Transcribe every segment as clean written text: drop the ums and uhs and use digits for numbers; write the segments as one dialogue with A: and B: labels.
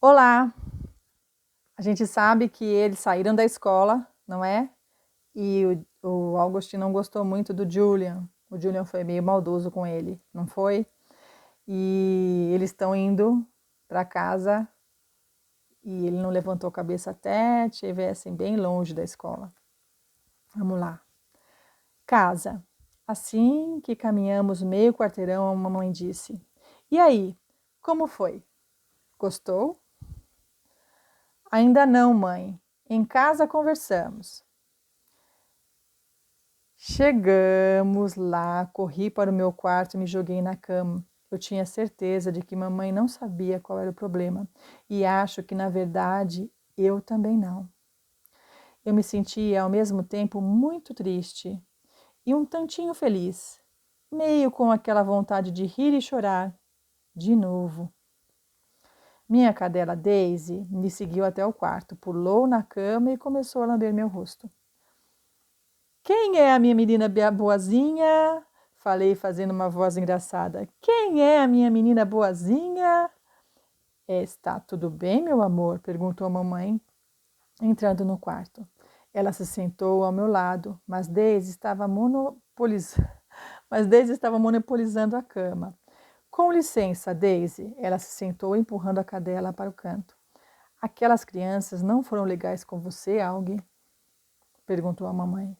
A: Olá! A gente sabe que eles saíram da escola, não é? E o Augustin não gostou muito do Julian. O Julian foi meio maldoso com ele, não foi? E eles estão indo para casa e ele não levantou a cabeça até estivessem bem longe da escola. Vamos lá. Casa. Assim que caminhamos meio quarteirão, a mamãe disse: E aí, como foi? Gostou? Ainda não, mãe. Em casa conversamos. Chegamos lá, corri para o meu quarto e me joguei na cama. Eu tinha certeza de que mamãe não sabia qual era o problema e acho que, na verdade, eu também não. Eu me sentia ao mesmo tempo muito triste e um tantinho feliz, meio com aquela vontade de rir e chorar de novo. Minha cadela Daisy me seguiu até o quarto, pulou na cama e começou a lamber meu rosto. Quem é a minha menina boazinha? Falei fazendo uma voz engraçada. Quem é a minha menina boazinha? Está tudo bem, meu amor? Perguntou a mamãe, entrando no quarto. Ela se sentou ao meu lado, mas Daisy estava monopolizando a cama. Com licença, Daisy. Ela se sentou empurrando a cadela para o canto. Aquelas crianças não foram legais com você, Auggie? Perguntou a mamãe.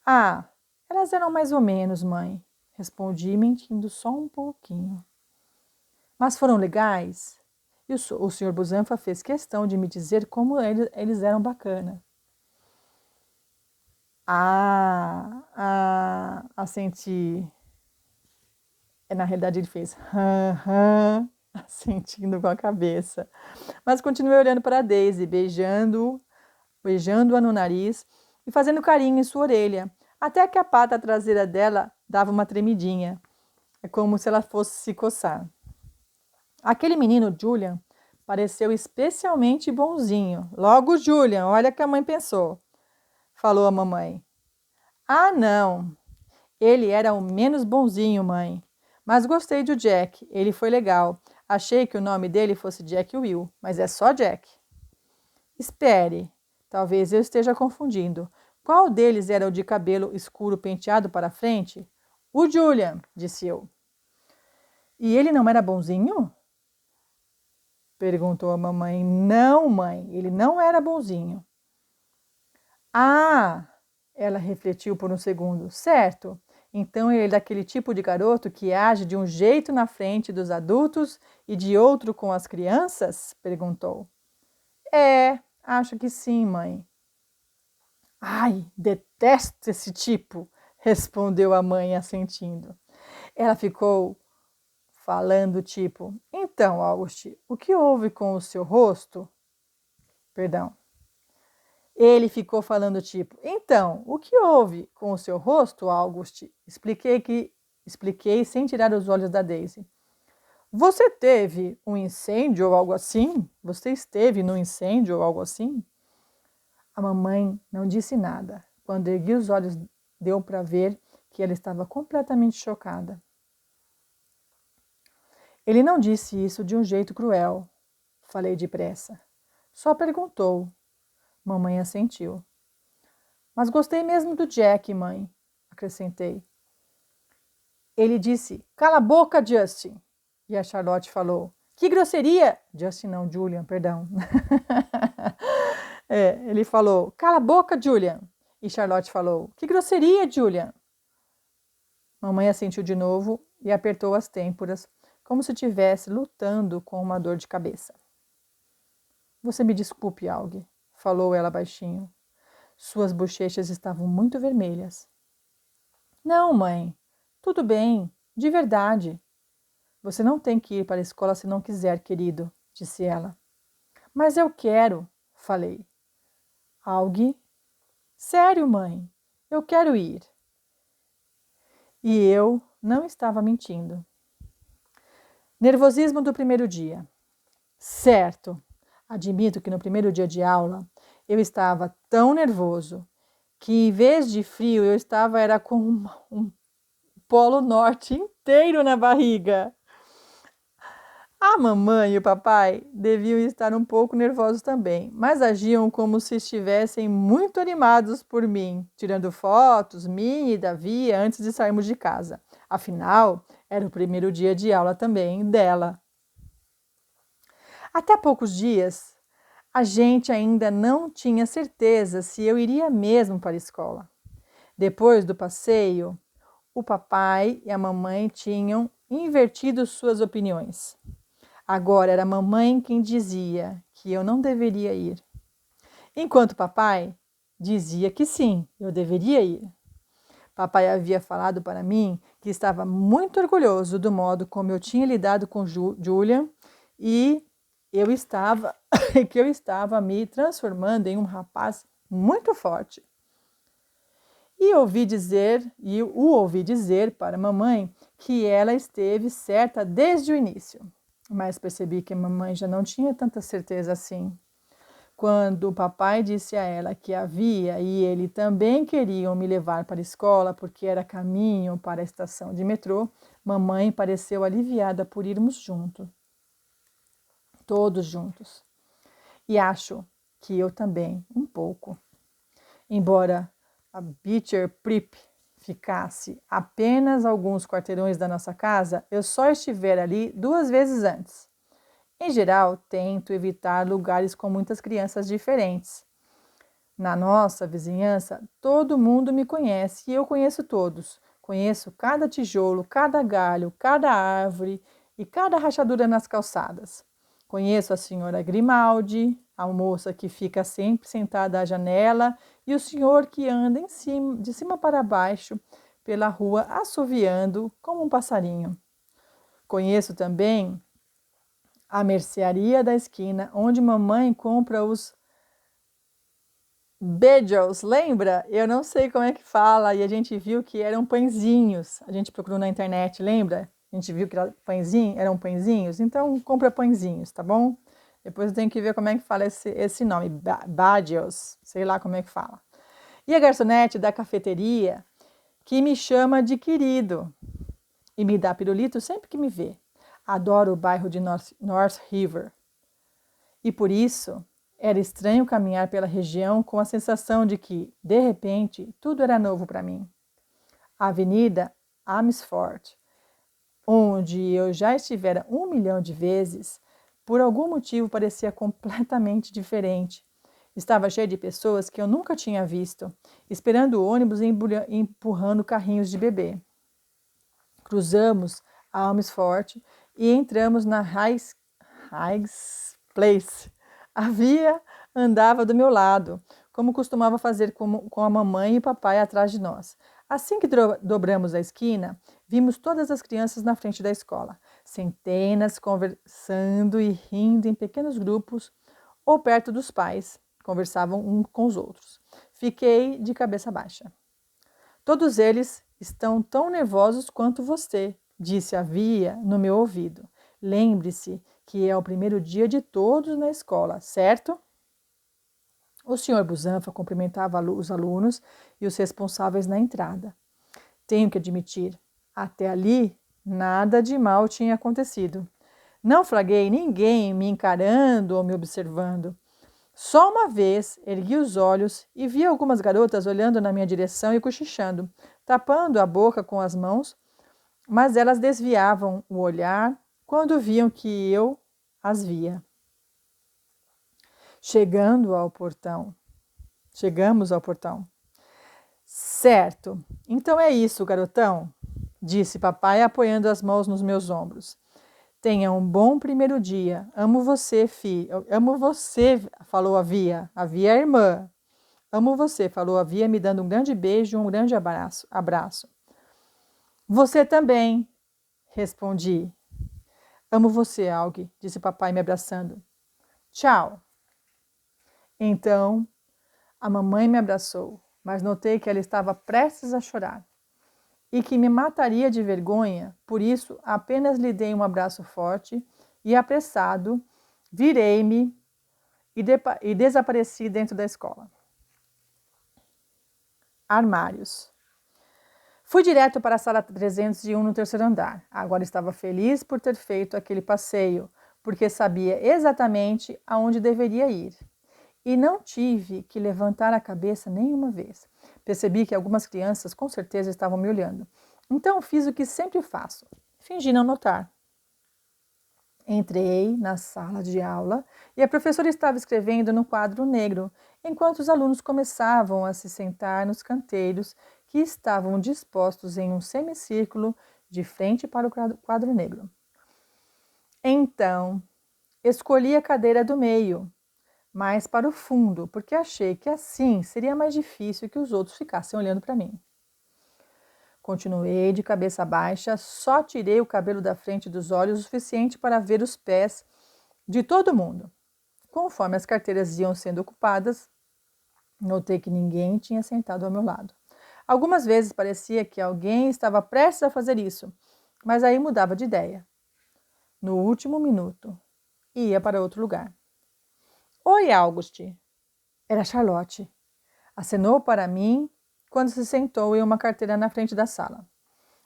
A: Ah, elas eram mais ou menos, mãe. Respondi, mentindo só um pouquinho. Mas foram legais? E o Sr. Busanfa fez questão de me dizer como eles eram bacana. Assenti. Na realidade ele fez assentindo com a cabeça. Mas continuei olhando para a Daisy, beijando-a no nariz e fazendo carinho em sua orelha, até que a pata traseira dela dava uma tremidinha. É como se ela fosse se coçar. Aquele menino, Julian, pareceu especialmente bonzinho. Logo, Julian, olha o que a mãe pensou, falou a mamãe. Ah, não. Ele era o menos bonzinho, mãe. Mas gostei do Jack, ele foi legal. Achei que o nome dele fosse Jack Will, mas é só Jack. Espere, talvez eu esteja confundindo. Qual deles era o de cabelo escuro penteado para frente? O Julian, disse eu. E ele não era bonzinho? Perguntou a mamãe. Não, mãe, ele não era bonzinho. Ah, ela refletiu por um segundo. Certo, então ele é daquele tipo de garoto que age de um jeito na frente dos adultos e de outro com as crianças? Perguntou. É, acho que sim, mãe. Ai, detesto esse tipo, respondeu a mãe assentindo. Ela ficou falando tipo, então, August, o que houve com o seu rosto? Perdão. Ele ficou falando tipo, então, o que houve com o seu rosto, August? Expliquei sem tirar os olhos da Daisy. Você teve um incêndio ou algo assim? Você esteve no incêndio ou algo assim? A mamãe não disse nada. Quando ergui os olhos, deu para ver que ela estava completamente chocada. Ele não disse isso de um jeito cruel, falei depressa. Só perguntou. Mamãe assentiu. Mas gostei mesmo do Jack, mãe, acrescentei. Ele disse, cala a boca, Justin. E a Charlotte falou, que grosseria! Justin não, Julian, perdão. Ele falou, cala a boca, Julian. E Charlotte falou, que grosseria, Julian. Mamãe assentiu de novo e apertou as têmporas, como se estivesse lutando com uma dor de cabeça. Você me desculpe, Auggie, falou ela baixinho. Suas bochechas estavam muito vermelhas. Não, mãe, tudo bem, de verdade. Você não tem que ir para a escola se não quiser, querido, disse ela. Mas eu quero, falei. Auggie? Sério, mãe, eu quero ir. E eu não estava mentindo. Nervosismo do primeiro dia. Certo, admito que no primeiro dia de aula eu estava tão nervoso que, em vez de frio, eu era com um polo norte inteiro na barriga. A mamãe e o papai deviam estar um pouco nervosos também, mas agiam como se estivessem muito animados por mim, tirando fotos, minha e da Via, antes de sairmos de casa. Afinal, era o primeiro dia de aula também dela. Até poucos dias, a gente ainda não tinha certeza se eu iria mesmo para a escola. Depois do passeio, o papai e a mamãe tinham invertido suas opiniões. Agora era a mamãe quem dizia que eu não deveria ir, enquanto papai dizia que sim, eu deveria ir. Papai havia falado para mim que estava muito orgulhoso do modo como eu tinha lidado com Julian e que eu estava me transformando em um rapaz muito forte. E o ouvi dizer para a mamãe que ela esteve certa desde o início. Mas percebi que a mamãe já não tinha tanta certeza assim. Quando o papai disse a ela que havia e ele também queriam me levar para a escola porque era caminho para a estação de metrô, mamãe pareceu aliviada por irmos juntos, todos juntos. E acho que eu também, um pouco. Embora a Beecher Prep ficasse apenas alguns quarteirões da nossa casa, eu só estive ali 2 vezes antes. Em geral, tento evitar lugares com muitas crianças diferentes. Na nossa vizinhança, todo mundo me conhece e eu conheço todos. Conheço cada tijolo, cada galho, cada árvore e cada rachadura nas calçadas. Conheço a senhora Grimaldi, a moça que fica sempre sentada à janela e o senhor que anda de cima para baixo pela rua assoviando como um passarinho. Conheço também a mercearia da esquina, onde mamãe compra os bagels, lembra? Eu não sei como é que fala, e a gente viu que eram pãezinhos. A gente procurou na internet, lembra? A gente viu que eram pãezinhos, então compra pãezinhos, tá bom? Depois eu tenho que ver como é que fala esse nome, bagels, sei lá como é que fala. E a garçonete da cafeteria, que me chama de querido e me dá pirulito sempre que me vê. Adoro o bairro de North River. E por isso, era estranho caminhar pela região com a sensação de que, de repente, tudo era novo para mim. A Avenida Amesfort, onde eu já estivera 1 milhão de vezes, por algum motivo parecia completamente diferente. Estava cheia de pessoas que eu nunca tinha visto, esperando o ônibus e empurrando carrinhos de bebê. Cruzamos a Amesfort e entramos na High Place. A Via andava do meu lado, como costumava fazer com a mamãe e papai atrás de nós. Assim que dobramos a esquina, vimos todas as crianças na frente da escola, centenas conversando e rindo em pequenos grupos ou perto dos pais, conversavam uns com os outros. Fiquei de cabeça baixa. Todos eles estão tão nervosos quanto você, disse a Via no meu ouvido. Lembre-se que é o primeiro dia de todos na escola, certo? O Sr. Busanfa cumprimentava os alunos e os responsáveis na entrada. Tenho que admitir, até ali nada de mal tinha acontecido. Não flagrei ninguém me encarando ou me observando. Só uma vez ergui os olhos e vi algumas garotas olhando na minha direção e cochichando, tapando a boca com as mãos, mas elas desviavam o olhar quando viam que eu as via. Chegamos ao portão. Certo, então é isso, garotão, disse papai apoiando as mãos nos meus ombros. Tenha um bom primeiro dia. Amo você, filho. Amo você, falou a Via. A Via é a irmã. Amo você, falou a Via, me dando um grande beijo e um grande abraço. Você também, respondi. Amo você, Aug, disse papai me abraçando. Tchau. Então, a mamãe me abraçou, mas notei que ela estava prestes a chorar e que me mataria de vergonha, por isso apenas lhe dei um abraço forte e, apressado, virei-me e desapareci dentro da escola. Armários. Fui direto para a sala 301 no terceiro andar. Agora estava feliz por ter feito aquele passeio, porque sabia exatamente aonde deveria ir. E não tive que levantar a cabeça nenhuma vez. Percebi que algumas crianças com certeza estavam me olhando. Então fiz o que sempre faço: fingi não notar. Entrei na sala de aula e a professora estava escrevendo no quadro negro, enquanto os alunos começavam a se sentar nos canteiros que estavam dispostos em um semicírculo de frente para o quadro negro. Então, escolhi a cadeira do meio, mais para o fundo, porque achei que assim seria mais difícil que os outros ficassem olhando para mim. Continuei de cabeça baixa, só tirei o cabelo da frente dos olhos o suficiente para ver os pés de todo mundo. Conforme as carteiras iam sendo ocupadas, notei que ninguém tinha sentado ao meu lado. Algumas vezes parecia que alguém estava prestes a fazer isso, mas aí mudava de ideia. No último minuto, ia para outro lugar. Oi, August. Era Charlotte. Acenou para mim quando se sentou em uma carteira na frente da sala.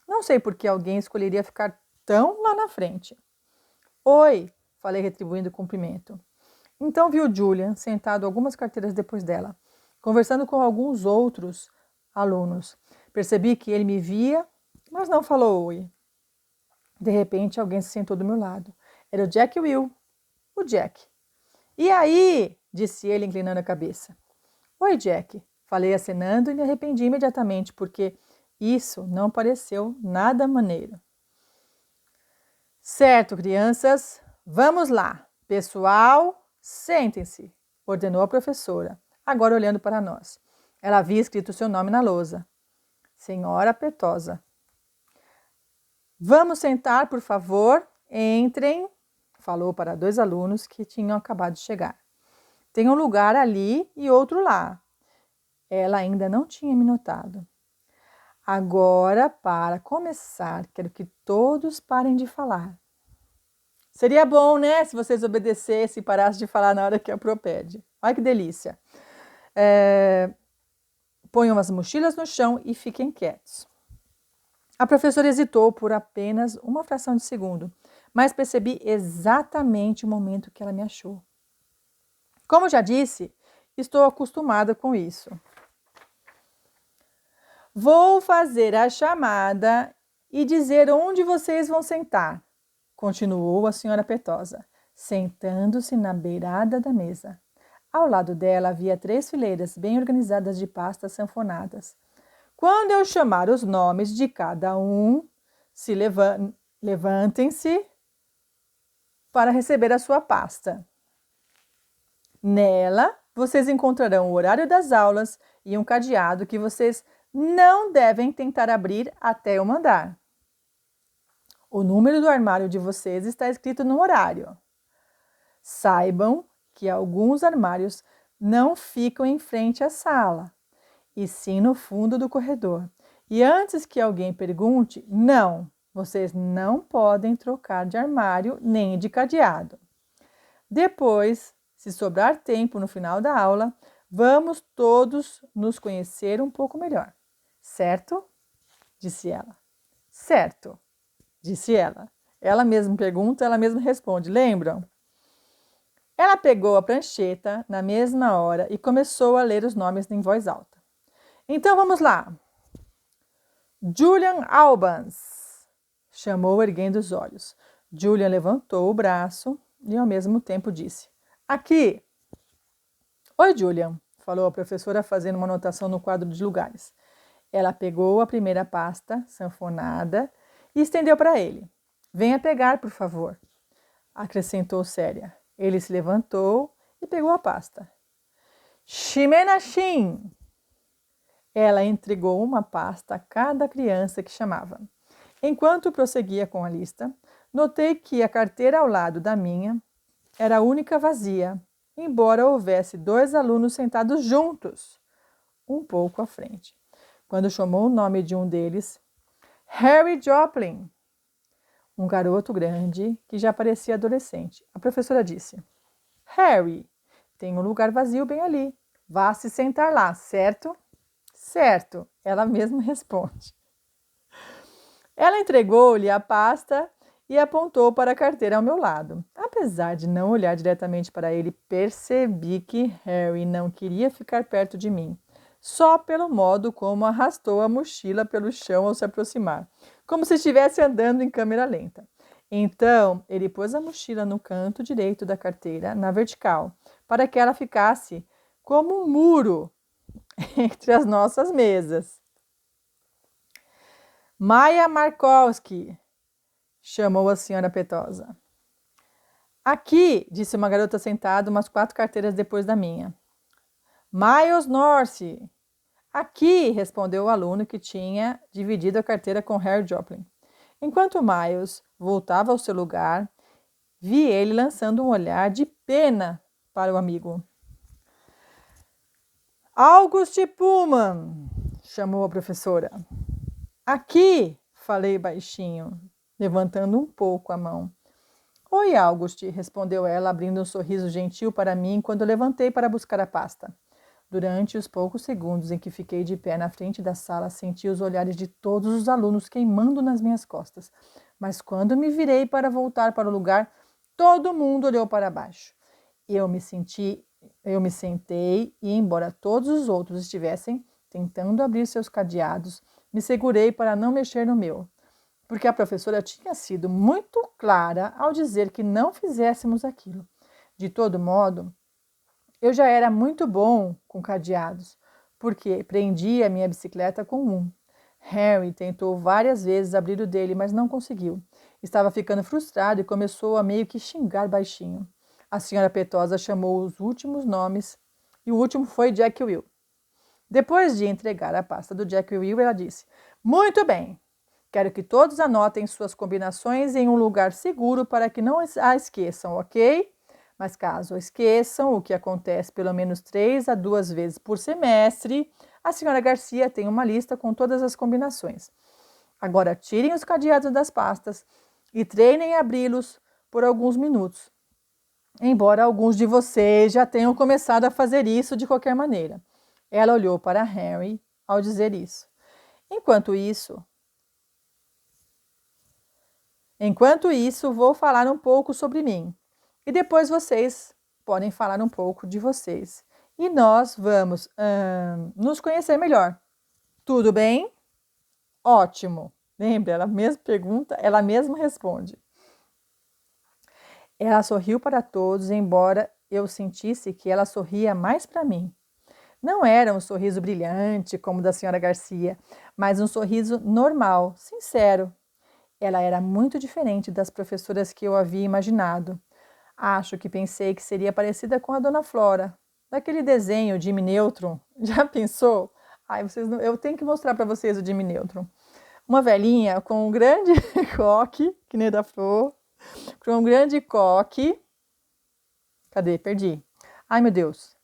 A: Não sei por que alguém escolheria ficar tão lá na frente. Oi, falei retribuindo o cumprimento. Então vi o Julian sentado algumas carteiras depois dela, conversando com alguns outros alunos. Percebi que ele me via, mas não falou oi. De repente, alguém se sentou do meu lado. Era o Jack Will, o Jack. E aí? Disse ele, inclinando a cabeça. Oi, Jack. Falei acenando e me arrependi imediatamente, porque isso não pareceu nada maneiro. Certo, crianças, vamos lá. Pessoal, sentem-se, ordenou a professora, agora olhando para nós. Ela havia escrito seu nome na lousa. Senhora Petosa. Vamos sentar, por favor. Entrem, falou para 2 alunos que tinham acabado de chegar. Tem um lugar ali e outro lá. Ela ainda não tinha me notado. Agora, para começar, quero que todos parem de falar. Seria bom, né, se vocês obedecessem e parassem de falar na hora que a Pro pede. Olha que delícia. Ponham as mochilas no chão e fiquem quietos. A professora hesitou por apenas uma fração de segundo, mas percebi exatamente o momento que ela me achou. Como já disse, estou acostumada com isso. Vou fazer a chamada e dizer onde vocês vão sentar, continuou a senhora Petosa, sentando-se na beirada da mesa. Ao lado dela havia 3 fileiras bem organizadas de pastas sanfonadas. Quando eu chamar os nomes de cada um, levantem-se para receber a sua pasta. Nela, vocês encontrarão o horário das aulas e um cadeado que vocês não devem tentar abrir até eu mandar. O número do armário de vocês está escrito no horário. Saibam que alguns armários não ficam em frente à sala, e sim no fundo do corredor. E antes que alguém pergunte, não, vocês não podem trocar de armário nem de cadeado. Depois, se sobrar tempo no final da aula, vamos todos nos conhecer um pouco melhor. Certo? Disse ela. Certo, disse ela. Ela mesma pergunta, ela mesma responde. Lembram? Ela pegou a prancheta na mesma hora e começou a ler os nomes em voz alta. Então vamos lá. Julian Albans, chamou erguendo os olhos. Julian levantou o braço e ao mesmo tempo disse: Aqui. Oi, Julian, falou a professora fazendo uma anotação no quadro de lugares. Ela pegou a primeira pasta, sanfonada, e estendeu para ele. Venha pegar, por favor, acrescentou séria. Ele se levantou e pegou a pasta. Shimenashin! Ela entregou uma pasta a cada criança que chamava. Enquanto prosseguia com a lista, notei que a carteira ao lado da minha era a única vazia, embora houvesse 2 alunos sentados juntos, um pouco à frente. Quando chamou o nome de um deles, Harry Joplin, um garoto grande que já parecia adolescente. A professora disse: Harry, tem um lugar vazio bem ali. Vá se sentar lá, certo? Certo, ela mesma responde. Ela entregou-lhe a pasta e apontou para a carteira ao meu lado. Apesar de não olhar diretamente para ele, percebi que Harry não queria ficar perto de mim, só pelo modo como arrastou a mochila pelo chão ao se aproximar, como se estivesse andando em câmera lenta. Então, ele pôs a mochila no canto direito da carteira, na vertical, para que ela ficasse como um muro entre as nossas mesas. Maia Markowski, chamou a senhora Petosa. Aqui, disse uma garota sentada umas 4 carteiras depois da minha. Miles Norse. Aqui, respondeu o aluno que tinha dividido a carteira com Harry Joplin. Enquanto Miles voltava ao seu lugar, vi ele lançando um olhar de pena para o amigo. August Pullman, chamou a professora. Aqui, falei baixinho, levantando um pouco a mão. Oi, August, respondeu ela, abrindo um sorriso gentil para mim quando levantei para buscar a pasta. Durante os poucos segundos em que fiquei de pé na frente da sala, senti os olhares de todos os alunos queimando nas minhas costas. Mas quando me virei para voltar para o lugar, todo mundo olhou para baixo. Eu me sentei e, embora todos os outros estivessem tentando abrir seus cadeados, me segurei para não mexer no meu, porque a professora tinha sido muito clara ao dizer que não fizéssemos aquilo. De todo modo, eu já era muito bom com cadeados, porque prendi a minha bicicleta com um. Harry tentou várias vezes abrir o dele, mas não conseguiu. Estava ficando frustrado e começou a meio que xingar baixinho. A senhora Petosa chamou os últimos nomes e o último foi Jack Will. Depois de entregar a pasta do Jack Will, ela disse: Muito bem, quero que todos anotem suas combinações em um lugar seguro para que não a esqueçam, ok? Mas caso esqueçam, o que acontece pelo menos 3 a 2 vezes por semestre, a senhora Garcia tem uma lista com todas as combinações. Agora tirem os cadeados das pastas e treinem a abri-los por alguns minutos. Embora alguns de vocês já tenham começado a fazer isso de qualquer maneira. Ela olhou para Harry ao dizer isso. Enquanto isso, vou falar um pouco sobre mim. E depois vocês podem falar um pouco de vocês. E nós vamos nos conhecer melhor. Tudo bem? Ótimo. Lembra, ela mesma pergunta, ela mesma responde. Ela sorriu para todos, embora eu sentisse que ela sorria mais para mim. Não era um sorriso brilhante como o da senhora Garcia, mas um sorriso normal, sincero. Ela era muito diferente das professoras que eu havia imaginado. Acho que pensei que seria parecida com a Dona Flora, daquele desenho Jimmy Neutron. Já pensou? Ai, eu tenho que mostrar para vocês o Jimmy Neutron. Uma velhinha com um grande coque, que nem da Flor, com um grande coque. Cadê? Perdi. Ai, meu Deus.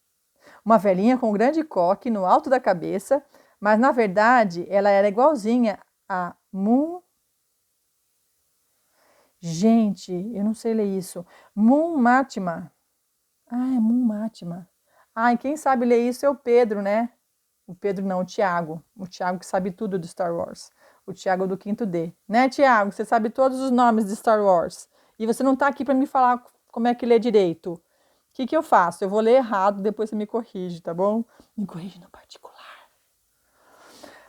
A: Uma velhinha com um grande coque no alto da cabeça, mas na verdade ela era igualzinha a Moon. Gente, eu não sei ler isso. Moon Mátima. Ah, é Moon Mátima. Ai, quem sabe ler isso é o Pedro, né? O Pedro não, o Tiago. O Tiago que sabe tudo de Star Wars. O Tiago do 5º D. Né, Tiago? Você sabe todos os nomes de Star Wars. E você não tá aqui para me falar como é que lê direito. O que eu faço? Eu vou ler errado, depois você me corrige, tá bom? Me corrige no particular.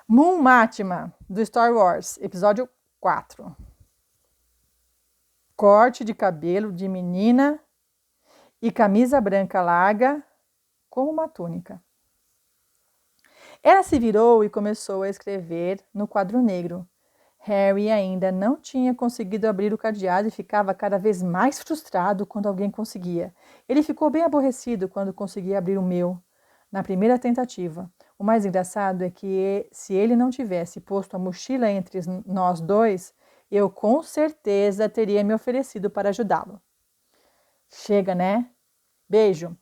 A: Moon Mátima, do Star Wars, episódio 4. Corte de cabelo de menina e camisa branca larga com uma túnica. Ela se virou e começou a escrever no quadro negro. Harry ainda não tinha conseguido abrir o cadeado e ficava cada vez mais frustrado quando alguém conseguia. Ele ficou bem aborrecido quando conseguia abrir o meu, na primeira tentativa. O mais engraçado é que, se ele não tivesse posto a mochila entre nós dois, eu com certeza teria me oferecido para ajudá-lo. Chega, né? Beijo.